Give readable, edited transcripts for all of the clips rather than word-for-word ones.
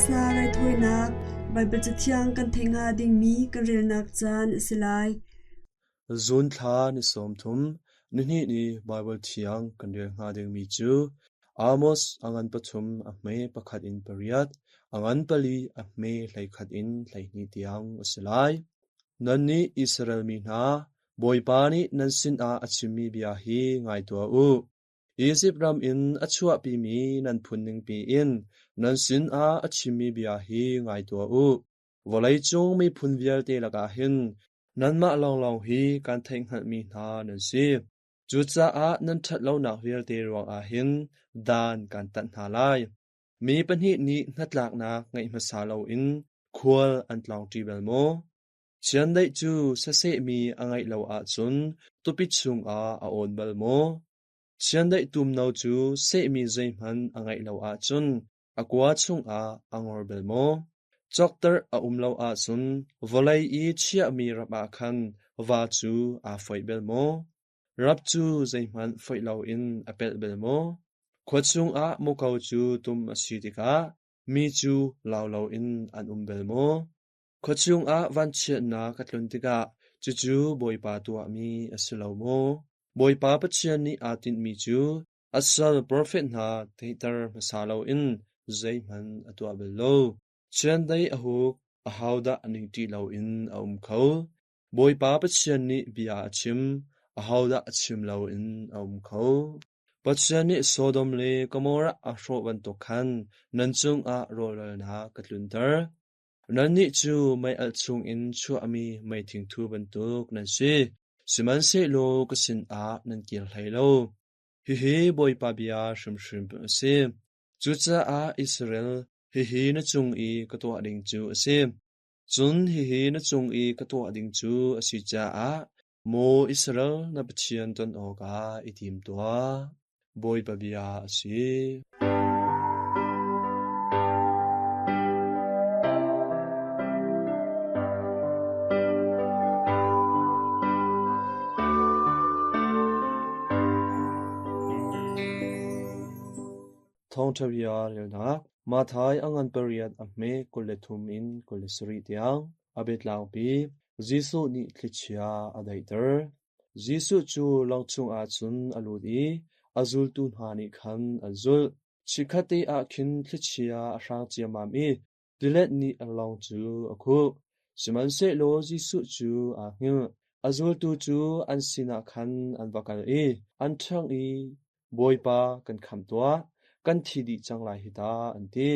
sna rai thoinak Bible chathiang kan thenga ding mi kan relnak chan isilai zon thla ni som thum ni ni Bible thiang kan rel nga ding mi chu Amos angan pathum a me pakhat in pariat angan pali a me hlai khat in hlai ni tiang isilai nan ni Israel mi na boipa ni nan sin a achimi bia hi ngai tua u Egypt ram in achua pi mi nan phunning pi in nan sin a achimi bia hi ngai tua u volai chung mi phunvial te laka hin nan ma long hi kan theng hat mi na nan si chu cha a nan that lo nak vial te rawang a hin dan kan tat na lai mi pani ni hnatlak na ngai ma sa lo in khwal an tlaung ti bel mo chian dai chu sa se mi angai lo a chun tupi chung a on bel mo chian dai tum no chu se mi zai man angai lo a chun akwa chung a angor bel mo chokter a lo a chun volai I chia mi rapa khan wa chu a foi bel mo rap chu zai man foi lo in apel bel mo khwachung a mokau chu tum asitika mi chu lao in an bel mo khwachung a van chia na katlun tika chu boipa tua mi asilo mo boipa pachian ni atin mi chu asal prophet na theater masalo in zai man atwa bel lo chian dai ahuk ahauda aning ti lo in khau boipa pachian ni bia achim ahauda achim lo in khau pachian ni Sodom le Gomorrah a hro wan to khan nan chung a rolal na katluntar nan ni chu mai al chung in chu ami mai thing thu ban tuk nan si siman se lo kasin a nan kil hlai lo hi boipa bia shrim se chu cha a Israel hi na chung I kato ading chu ase chun hi na chung I kato ading chu asi cha a mo Israel na pachian ton oga itim tua boipa bia ase thong thavia relna mathai angan pariat a me kullethum in kullesri tiang abetlang pi jisu ni tlichia adaiter jisu chu longchung a chun aludi azul tu hani khan azul chikhati a khin tlichia arang chiamam I dilet ni along chu akhu siman se lo jisu chu a ngil azul tu chu an sina khan an vakal I an thang I boipa kan kham tua kan thidi changlai hita anti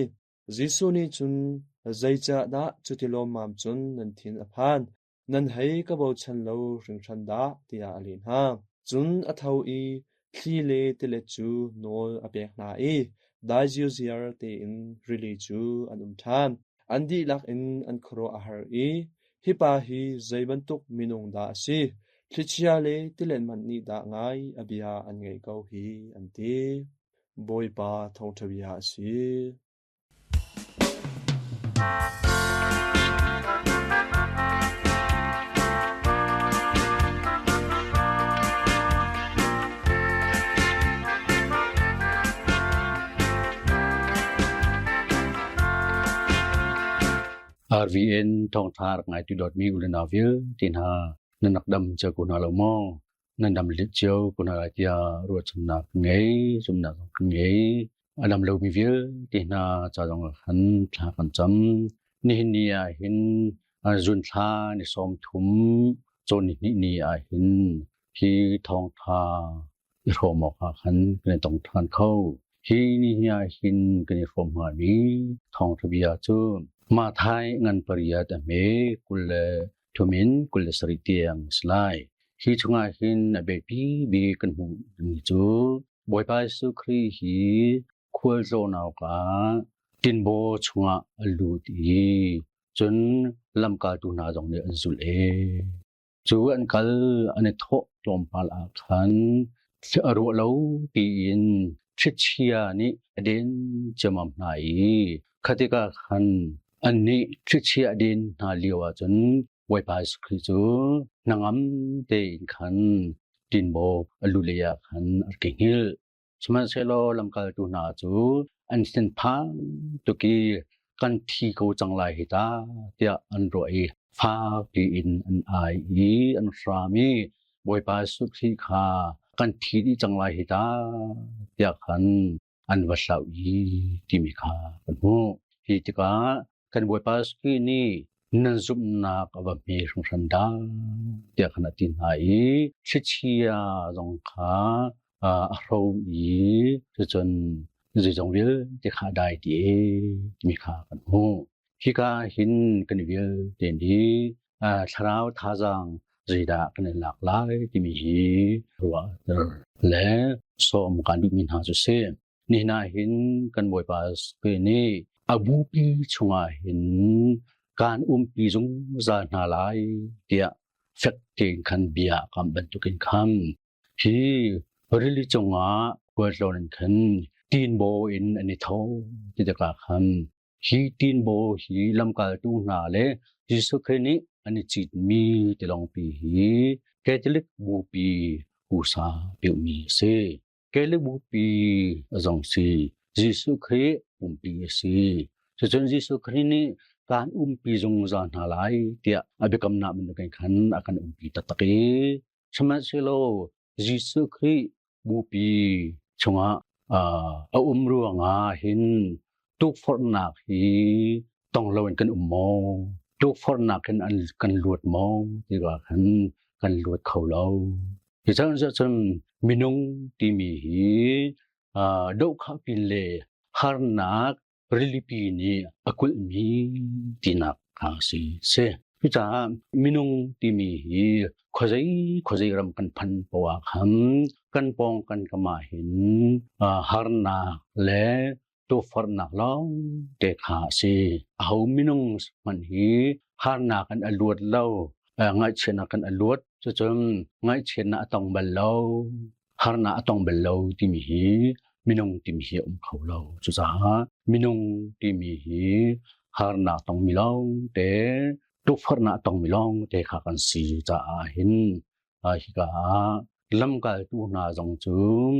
jisu ni chun zaicha da chutilom mam chun nan thin aphan nan hai ka bo chan lo ringthan da tia alin ha chun athau I thlile tile chu nol apek na I daijiu ziar te in rili chu an than andi lak in an khro a har I hipa hi zaibantuk minung da si thlichia le tilen man ni da ngai abia an ngai kau hi anti boipa thong thavia si RVN thong thar ngai tu dot mi ulenavil tinha nanak dam cha kunalo mo nan dam lit cheu kunala tia ro chna ngei chumna ngei adam lo mi vil tinha cha jong han tha kan cham ni nia hin jun tha ni som thum chon ni a hin hi thong tha I ro mo kha khan ne tong than khau hi ni nia hin kan rom ha ni thong thabia chu ma thai ngan pariat a me kulle thumin kulle sari tiang slai hi chunga hin abe pi bi kan hu ni chu boipa su khri hi khwal zo naw ka tin bo chunga alu ti chun lamka tu na jong ne anzul e chu an kal ane tho tom pal a khan aro lo pi in chichia ni den chamam nai khatika khan anni chichia din na liwa chun boipa su khri chu nangam te khan tin bo alu leya khan arkengil chuma selo lamkal tu na chu an sin phang to ki กันที่เขาจังไลหิตาเตียอันรวยฟ้าปีอินอันไออีอันรามีบวยปาสุขีคากันที่ที่จังไลหิตาเตียขันอันวัชาอีที่มีคากันหูฮิติกากันบวยปาสุขีนี่นันซุมนักอบมีสงสันดาเตียขณะที่ไหนชิชียาจงคาเราอีจนจงวิลที่ขาได้ดีมีขากันหูที่กาหินกันวิลเด่นดีชราวท่าจังจีดากันหลากหลายที่มีรัวและสมการดูมินหาจุเซนี่นาหินกันบ่อยปาสเกนี่อบูปีชงาหินการปีจงจานาลายเดียเฟกเก่งคันเบียคำบรรทุกินคำที่ริลิจงอาเกิดลนคันตีนโบอินอันนี้เท่าที่จะกล่าวคำฮีตีนโบฮีลำกาตูนาเลยิสุคนี้อันนี้จิตมีที่ลองปีฮีแกจะเล็กบูปีอุษาเปียวมีเสแกเล็กบูปีจงสียิสุครีปีสีจนยิสุครีนี้การปีจงจานหาลายเดียอภิกรรมนามันกันขันอาการปีตัดตะกี้สมัยเชโลยิสุครีบูปีชงอารัวงาหินทุกฝนหนักฮีต้องระวังกันโมทุกฝนหนักกันลวดโมที่ว่ากันลวดเขาเราที่ฉันมินุงที่มีฮีดูข้าพินเลฮาร์นักริลิปีนี้อกุลมีที่นักหาสีเสพิจารมินุงที่มีฮีขวใจรำกันพันปวาคำกันปองกันกมาหินฮาร์นาและตัวฟอร์นักล้องเด็กหาสีเอามินุงมันฮีฮาร์นากันอลวดเล่าไงเชนะกันอลวดจนไงเชนะต้องเบลเล่าฮาร์นาต้องเบลเล่าที่มีฮีมินุงที่มีฮีเขาเล่าจุจ้ามินุงที่มีฮีฮาร์นาต้องมีเล่าเด็ทุกฟอร์นาต้องมีเล่าเด็กหากันสีจ้าหินฮิกาลำกาตูนาจงจุง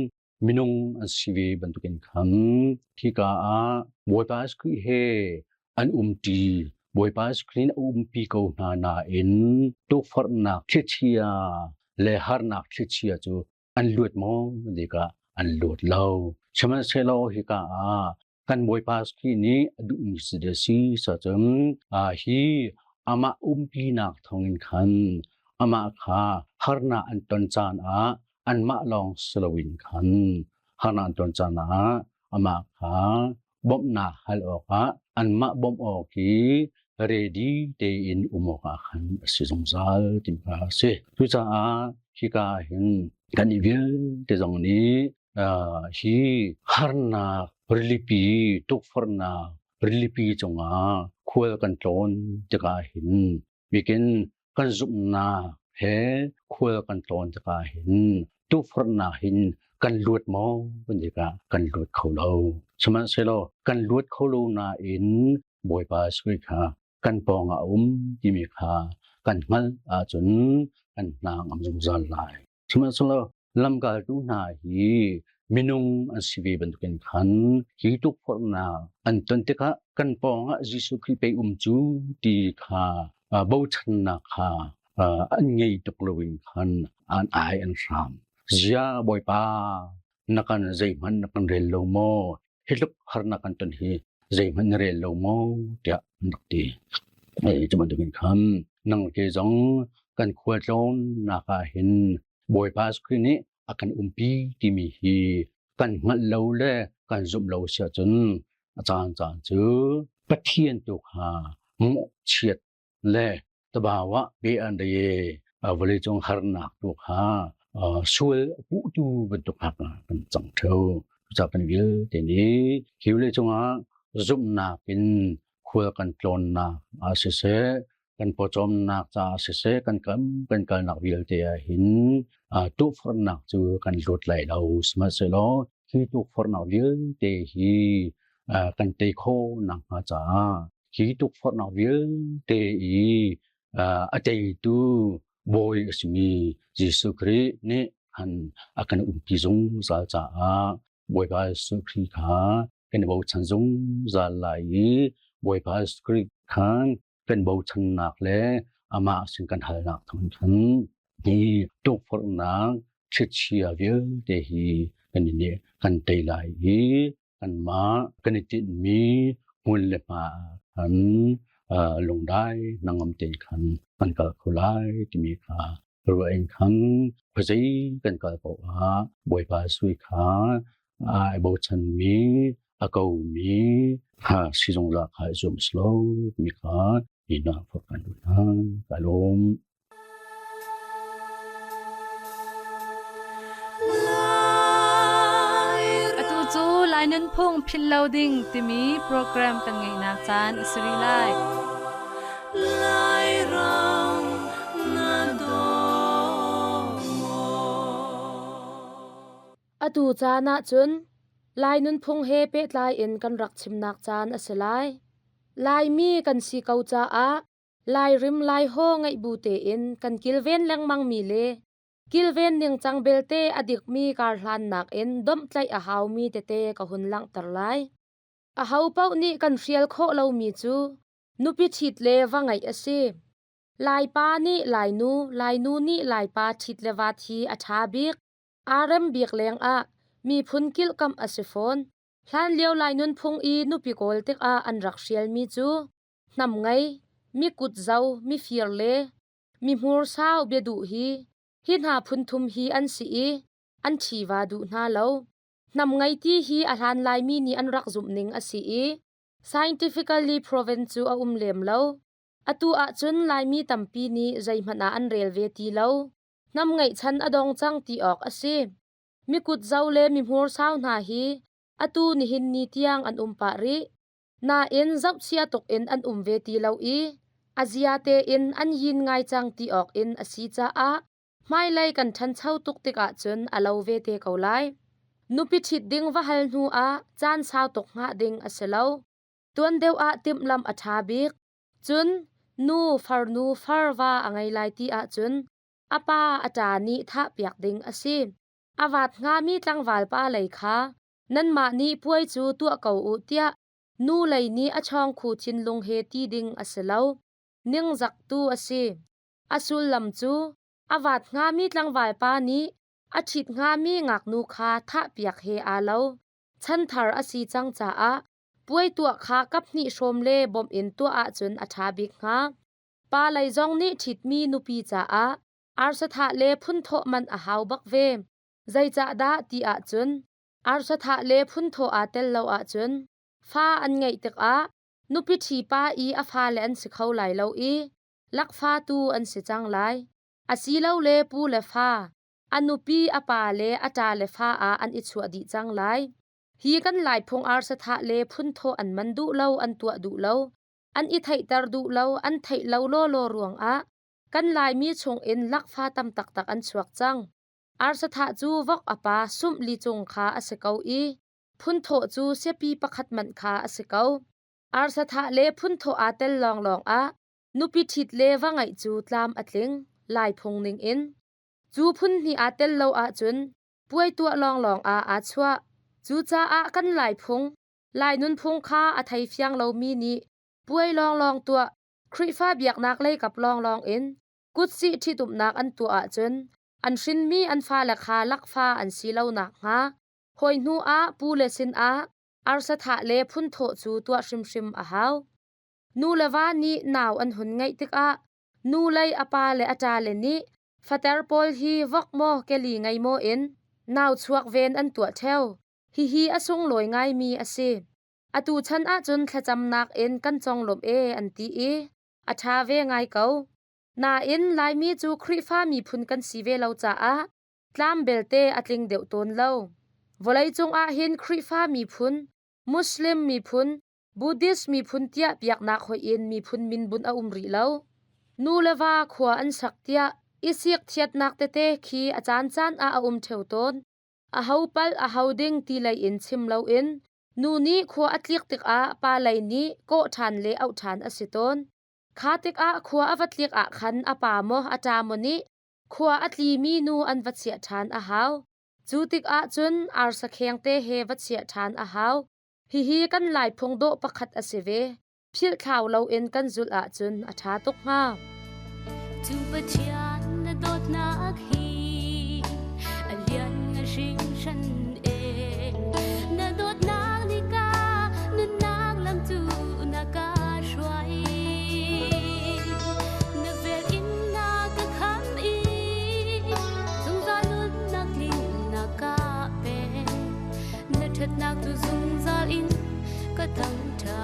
มินุงอันชีวิตบรรทุกินคำที่กาบวยปาสกุเฮอันตีบวยปาสกุนปีกูนาอินทุกฟอร์นักเชียและฮาร์นักเชียจูอันลวดมองดีกาอันลวดเล่าชมันเชลฮิกากันบวยปาสกุนี้ดูมิสเดซีสัจมฮีอามาปีนักทองอินคันอามาคาฮาร์นาอันตันจานอันมาลองสลวินคันฮาร์นาอันตันจานาอามาคาบอมนาฮัลออกอันมาบอมออกีเรดีเตอินอุโมกาคันสิจงซาลติมพาเซทุจาฮิกาเห็นกันอีเวลเตจงนี้ฮีฮาร์นาริลิปีทุกฟอร์นาริลิปีจงควรกันโจนจะกาเห็นวิกินกันซุมนาเฮควรกันโจนจะกาเห็นทุกฟอร์นาเห็นกันลวดมองเป็นจะกากันลวดเขาเราสมัยเสลกันลวดเขาเรานาอินบวยปาสกุยคากันปองที่มีคากันงัลจนกันนางจงจันลายสมัยเสลลำกาดูนาฮีมินุงอันสิวีบรรทุกินขันฮีทุกฟอร์นาอันตันติกะกันปองจิสุคริไปจูตีคาบูชนาคาอันยิ่งตกลวินขันอันไออันสามเจ้าบอยปานักันใจมันนักันเรลโลโมฮิลุกฮาร์นักันตันฮีใจมันเรลโลโมเดียนักดีจะมันดูเป็นคำนั่งเกจงกันขวดโจนนักเห็นบอยปาสกุนี้อาการปีที่มีฮีกันงัดเล่าเล่กันจุ่มเล่าเสียจนอาจารย์จื้อปะเทียนตุกหาหมเฉียดเล่ตบาวะเบอันเดย์วลิจงฮาร์นักตุกหาช่วยผู้ดูบรรทุกหักเป็นจังเท่าจะเป็นวิลเดนี้คิวเลยจงจุ่มนักเป็นควรกันโจนนักอาเสกันพอจอมนักจะเสกันกันการนักวิลเดียหินทุกฟอร์นักจูกันหลุดไหลเราสมัยเสลที่ทุกฟอร์นักวิลเดียฮีกันเตโคนักมาจ้าที่ทุกฟอร์นักวิลเดียอาเตตูบอยสมียิสุครีนี่หันอาการปีจงซาจ้าบอยบายสุครีขากันบอกฉันจงซาลาย บวยพาสกริคันกันบ่ชันนักแลอามาสิกันหานักทั้งทันนี่ตุกฟอร์นักชิดเชียเวเดฮีกันนี่กันไตไลกันมากันติมีมุลเลมาอันลงได้นางอำเตคันมันก็คุไลที่มีค่ารู้เองคันพะใจกันก็บอกว่าบวยพาสุยขาบ่ชันมีก็มีสิจงละให้ซุมสโลมีค่าอีน่าฟักกันดูนะกะลมลายนั้นพงพิลลาวดิ้งที่มีโปรแกรมกันไงนักจานอิสรีไลลายรังนาโดอดูจานะจุนลายนั้นพงเฮเปตลายเอ็นกันรักชิมนักจานอสลายลายมีกันสีเกาจาอะลายริมลายโฮงไงบูเตเอ็นกันกิลเวนแรงมังมีเลกิลเวนยังจังเบลเตอดิกมีการหลานนักเอ็นดมไตอาหาวมีเตกะหุนลังตรลายอาหาวเป้านี่กันเรียลโคเรามีจูนุปิชิดเลว่าไงอสิลายปานี่ลายนูนี่ลายปาชิดเลวาทีอาชาบิกอารมบิกแรงอะมีพุนกิลกัมอสิฟอนหลานเลียวลายนุนพงอีนุปิโกลเตกอาอันรักเรียลมีจูนำไงมีกุดเจ้ามีฟีร์เลมีมูร์ซาวเบดูฮีหินหาพุนทุมฮีอันสีอันชีวาดูนาเลานำไงที่ฮีอาหารลายมีนี่อันรักจุมนิงอสี scientifically proven จูอาเลมเลวอตูอาจุนลายมีตัมปีนี้ใจมันอันเรลเวตีเลวนำไงฉันอดองจังตีออกอสีมีกุดเจ้าเลมีหัวสาวนาฮีอตูนิหินนีเตียงอันปารินาเอ็นจับเสียตกเอ็นอันเวตีเลวอีอาเซียเตเอ็นอันยินไงจังตีออกเอ็นอสีจ้าอาไม่ไล่กันทันเช่าตุกติกะจนอลาวเวเตเกาไลนุปิชิดดิงว่าฮัลนูอาจานสาวตกงะดิงอเสลาวตัวนเดียวอาติมลำอัชาบิกจนนูฟาร์ว่าอังไงไลตีอาจนอาปาอาจานีทะเปียกดิงอสิอาวาดงามีตังวาลปาไหลคะนั่นมานีป่วยจูตัวเก่าอุเตียนูไหลนี้อชองคูชินลงเฮตีดิงอเสลาวนิ่งจักตูอสิอสุลลำจูอาวาดงามีตังวาลปานี้อาชิดงามีงักนูคาทะเปียกเฮอาเลาฉันทาร์อสีจังจ้าอาป่วยตัวขากับนิชมเล่บอมอินตัวอาจนอาชาบิกงาปาไลจองนี่ถิดมีนุปีจ้าอาอาร์สถาเลพุนโทมันอาหาวบักเวใจจ้าดาตีอาจนอาร์สถาเลพุนโทอาเตลเลาอาจนฟ้าอันไงตึกอานุปิชีปาอีอาฟาเลอันสิเขาไหลเลาอีลักฟ้าตูอันสิจังไลอาศีเลาเลปูเลฟ้าอนุปีอปาเลอาจาเลฟ้าอาอันอิชวดีจังไลฮีกันหลายพงอาร์สถาเลพุนโทอันมันดุเลาอันตัวดุเลาอันอิไทตรดุเลาอันไทเลาโลโลรวงอากันหลายมีชงเอ็นลักฟ้าตำตักอันชวกจังอาร์สถาจูวกอปาซุมลีจงคาอสเกาอีพุนโทจูเสปีประคัดมันคาอสเกาอาร์สถาเลพุนโทอาเตลลองอานุปิชิดเลว่าไงจูตามอัดลิงลายพงนิงเอ็นจูพุนนี่อาเตลโลอาจุนป่วยตัวลองอาชัวจูจ้าอากันหลายพงลายนุนพงคาอาไทเฟียงเรามีนี้ป่วยลองตัวคริฟ้าเบียกนักเลยกับลองเอ็นกุดสิที่ตุบนักอันตัวอาจุนอันชินมีอันฟ้าละคาลักฟ้าอันสีเหล่านักฮะหอยนูอาปูเลสินอาอาร์สถาเลพุนโถจูตัวชิมอาหาวนูเลวานีนาวอันหุนไงติกอานูเลยอปาเลอาจาเลนี้ฟาเตอร์ปอลฮีวกโมเกลีไงโมเอ็นนาวชวกเวนอันตัวเทวฮีอสงลอยไงมีอสิอตูฉันอาจนขจำนักเอ็นกันจองลมอันตีอาชาเวไงเกานาเอ็นลายมีจูคริฟ้ามีพุนกันสีเวเราจ้าอาตามเบลเตอัดลิงเดวตนเล่าวลัยจงอาเห็นคริฟ้ามีพุนมุสลิมมีพุนบูดิสมีพุนเตียเปียกนักหอยเอ็นมีพุนมินบุญอุมรีเล่านูเลวาขวาอันสักเตียอิสิกเทียดนักเตขีอาจารย์จานอาเทวตนอาหาวปัลอาหาวดิงตีไลอินชิมเลาอินนูนี้ขวาอัตลิกติกอาปาไลนี้โกทันเลเอาทันอสิตนขาติกอาขวาอวัตลิกอาขันอาปาโมอาจามนี้ขวาอัตลีมีนูอันวัตเสียทันอาหาวจูติกอาจุนอาร์สะเคียงเตเฮวัตเสียทันอาหาวฮีกันหลายพงโดประคัดอสิเว phil khau lo in kan zul a chun a tha tok nga tu pathian na dot na khi alian nga sing shan e na dot na ni ka na nang lam tu na ka shwai na vel in na ka kham i tung za lut na klin na ka pe na that na tu zung za in ka tang tha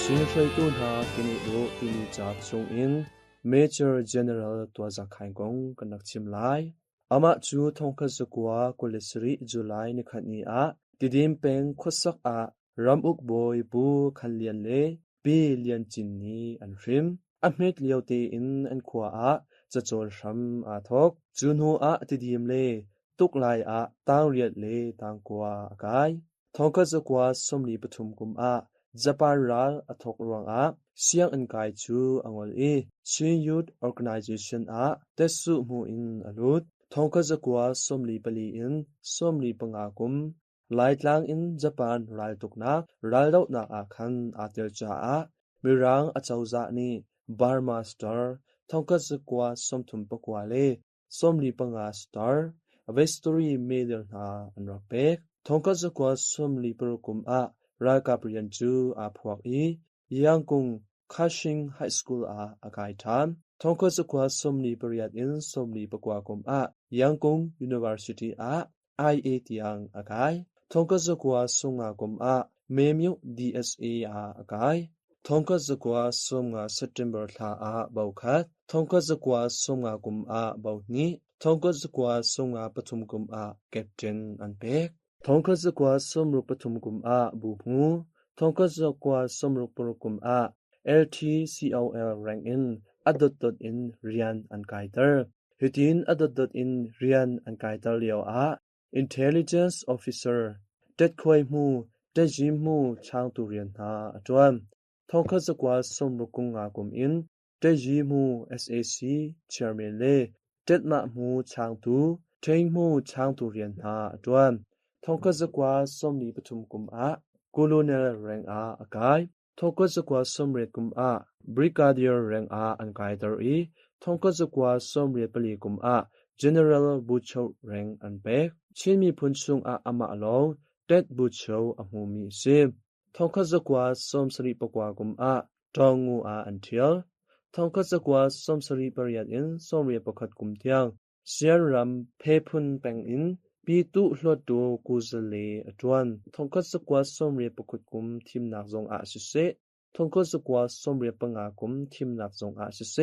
Sin Shui Tun Ha Kini Do Kini Chak Chung In Major General Tua Zakhain Gong Kanak Chim Lai Ama Chu Thongka Zakwa Kulisri July Ni Khatni A Didim Peng Khosak A Ramuk Boy Bu Khanlian Le Bi Lian Chin Ni An Rim Ahmet Liaute In An Khwa A Chachol Sham A Thok Junho A Didim Le Tuk Lai A Tang Riat Le Tang Kwa Akai Thongka Zakwa Somli Pathum Kum A Japan Ral Athok Ruang A Siang An Kai Chu Angol E Chin Youth Organization A Tesu Mu In Alut Thongka Zakwa Somli Pali In Somli Pangakum Laitlang In Japan Ral Tukna Ral Daut Na A Khan Atel Cha A Mirang Achauza Ni Burma Star Thongka Zakwa Somthum Pakwa Le Somli Panga Star Avestory Medal Na Anrakpek Thongka Zakwa Somli Perukum A Ral Kaprian Chu A Phwak E Yangkung Kashing High School A Akai Tham Thongka Zakwa Somli Pariat In Somli Pakwa Kum A Yangkung University A IA Tiang Akai Thongka Zakwa Songa Kum A Memyu DSA A Akai Thongka Zakwa Songa September Tha A Baukhat Thongka Zakwa Songa Kum A Bauni Thongka Zakwa Songa Pathum Kum A Captain Anpek Thongka Zakwa Somruk Pathum Kum A Bupmu Thongka Zakwa Somruk Parukum A LTCOL rank in in Rian Ankaitar Hitin in Rian Ankaitar Liao A intelligence officer เด็ดควยมูเด็ดยิมมูช่างตุเรียนหาอจวนทองคัสกว่าสมรุกุงอากุมอินเด็ดยิมู SAC chairman เลเด็ดมะมูช่างตุเทงมูช่างตุเรียนหาอจวนทองคัสกว่าสมลีปทุมกุมอาcolonel rank a akai thokazakwa somret kum a brigadier rank a ankai tar e thokazakwa somret pali kum a general buchau rank anpe chinmi phunchung a ama along tet buchau amumi sim thokazakwa somsri pakwa kum a tongu a until thokazakwa somsri pariat in somre pakhat kum tiang siaram phepun peng inปีตุหลวดดูกูซะเลอจวนทงคัสกว่าสมเรียปกุดกุมทีมนักจงอาสิเสทงคัสกว่าสมเรียปงากุมทีมนักจงอาสิเส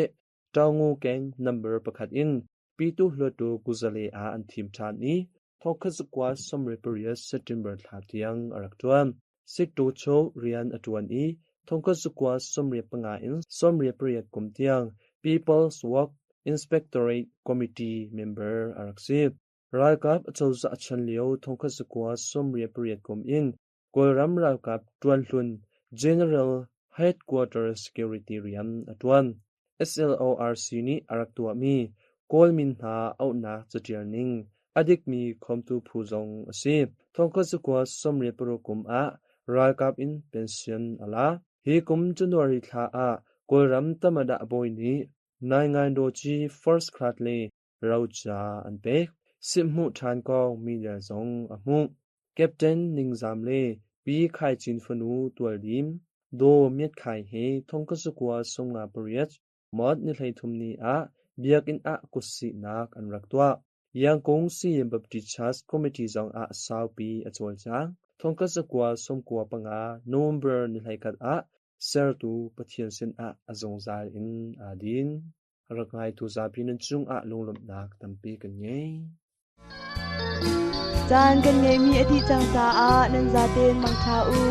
ตางูแกงนัมเบอร์ประคัดอินปีตุหลวดดูกูซะเลอาอันทีมชาตินี้ทงคัสกว่าสมเรียปเรียเซติมเบอร์ทาเทียงอรักจวนสิกตูโชเรียนอจวนอีทงคัสกว่าสมเรียปงาอินสมเรียปเรียกุมเทียง People's Work Inspectorate Committee Member อรักซีรายกับเจ้าจะชันเลียวทงคัสกว่าสมเรียบเรียดกมอินกวยรำรายกับจวนลุน General Headquarter Security เรียนอจวน SLORC นี้อารักตัวมีกอลมินหาเอาหนักจะเจียนิงอดิกมีคมตูผู้จงอาศิบทงคัสกว่าสมเรียบรุกุมอะรายกับอินเพนชั่นอลาฮีกุมจันวาริทาอะกวยรำตมดาบอยนี้นายงานโดจี First Class เลเราจะอันเปกสิบมุทานกองมีเดียซงอมุแคปเทนนิงซามเลปีไข่จินฟนูตัวริมโดเมียดไข่เฮทงคัสกว่าสงงาปริยชมอดนิไลทุมนีอะเบียกินอะกุสินักอันรักตัวยังคงซีเอ็มบับติชัสคอมมิตี้จงอะซาวปีอจวลจางทงคัสกว่าสมกว่าปังอาโนมเบอร์นิไลกัดอะเซอร์ตูปะเทียนเซนอะอจงซาอินอาดินรักไงตูซาพินันจุงอะลงลมนักตัมปีกันไงจานกันไงมีอธิจังจาอานันจาเตนมังทาอุ